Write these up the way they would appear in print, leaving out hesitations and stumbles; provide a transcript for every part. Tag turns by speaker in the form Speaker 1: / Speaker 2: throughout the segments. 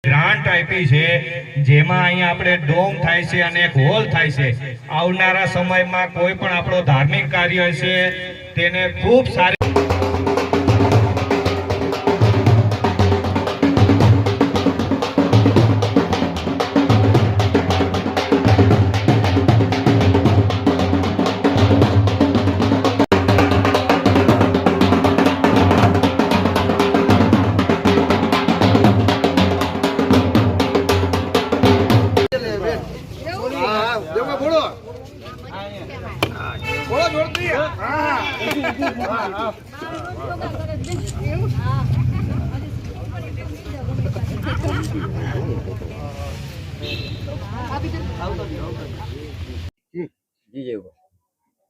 Speaker 1: Grant आपी है जेमा अहींया आपणे डोम थाय छे अने एक होल थाय छे। आवनारा समयमां कोई पण आपणो धार्मिक कार्य हशे तेने खूब सारी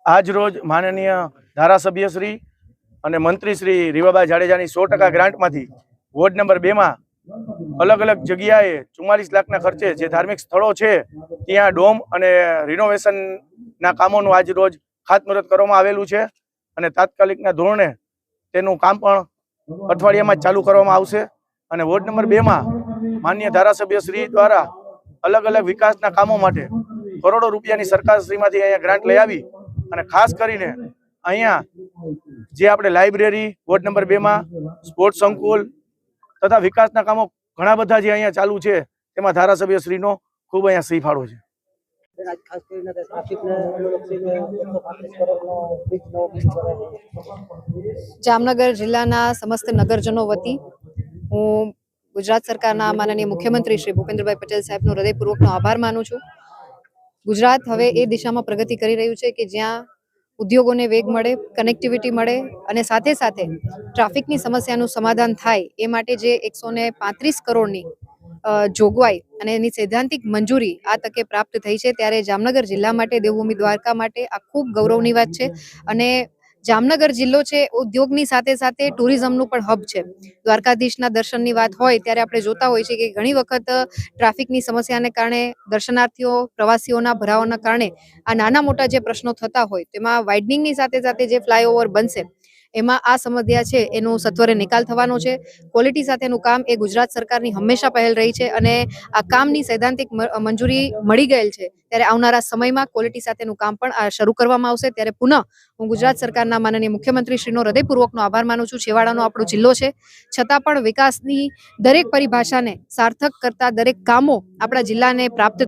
Speaker 2: आज रोज माननीय धारासभ्य श्री અને મંત્રી શ્રી રીવાબા જાડેજાની 100% ગ્રાન્ટમાંથી વોર્ડ નંબર 2 માં અલગ અલગ જગ્યાએ 44 લાખના ખર્ચે જે ધાર્મિક સ્થળો છે ત્યાં ડોમ અને રિનોવેશનના કામોનું આજ રોજ ખાતમુહૂર્ત કરવામાં આવેલું છે અને તાત્કાલિકના ધોરણે તેનું કામ પણ અઠવાડિયામાં જ ચાલુ કરવામાં આવશે અને વોર્ડ નંબર 2 માં માનનીય ધારાસભ્ય શ્રી દ્વારા અલગ અલગ વિકાસના કામો માટે કરોડો રૂપિયાની સરકારશ્રીમાંથી અહીંયા ગ્રાન્ટ લઈ આવી અને ખાસ કરીને અહીંયા જે આપણે લાઇબ્રેરી વોર્ડ નંબર 2 માં સ્પોર્ટ્સ સંકુલ તથા વિકાસના કામો ઘણા બધા જે અહીંયા ચાલુ છે તેમાં ધારાસભ્યશ્રીનો ખૂબ અહીંયા શ્રી ફાળો છે।
Speaker 3: જામનગર જિલ્લાના સમસ્ત નગરજનો વતી હું ગુજરાત સરકારના માનનીય મુખ્યમંત્રી શ્રી ભૂપેન્દ્રભાઈ પટેલ સાહેબનો હૃદયપૂર્વકનો આભાર માનું છું। ગુજરાત હવે એ દિશામાં પ્રગતિ કરી રહ્યું છે કે જ્યાં ઉદ્યોગોને વેગ મળે, કનેક્ટિવિટી મળે અને સાથે સાથે ટ્રાફિકની સમસ્યાનું સમાધાન થાય એ માટે જે 135 કરોડની જોગવાઈ અને એની સૈદ્ધાંતિક મંજૂરી આ તકે પ્રાપ્ત થઈ છે ત્યારે જામનગર જિલ્લા માટે, દેવભૂમિ દ્વારકા માટે આ ખૂબ ગૌરવની વાત છે અને જામનગર જિલ્લો છે ઉદ્યોગની સાથે સાથે ટુરિઝમનું પણ હબ છે। દ્વારકાધીશના દર્શનની વાત હોય ત્યારે આપણે જોતા હોઈએ છીએ કે ઘણી વખત ટ્રાફિકની સમસ્યાને કારણે દર્શનાર્થીઓ, પ્રવાસીઓના ભરાવાના કારણે આ નાના મોટા જે પ્રશ્નો થતા હોય તેમાં વાઇડનિંગની સાથે સાથે જે ફ્લાયઓવર બનશે એમાં આ સમસ્યા છે એનો સત્વરે નિકાલ થવાનો છે। ક્વોલિટી સાથેનું કામ એ ગુજરાત સરકારની હંમેશા પહેલ રહી છે અને આ કામની સૈદ્ધાંતિક મંજૂરી મળી ગયેલ છે ત્યારે આવનારા સમયમાં ક્વોલિટી સાથેનું કામ પણ શરૂ કરવામાં આવશે। ત્યારે પુનઃ હું ગુજરાત સરકારના માનનીય મુખ્યમંત્રી શ્રીનો હૃદયપૂર્વકનો આભાર માનું છું। છેવાડાનો આપણો જિલ્લો છે છતાં પણ વિકાસની દરેક પરિભાષાને સાર્થક કરતા દરેક કામો આપણા જિલ્લાને પ્રાપ્ત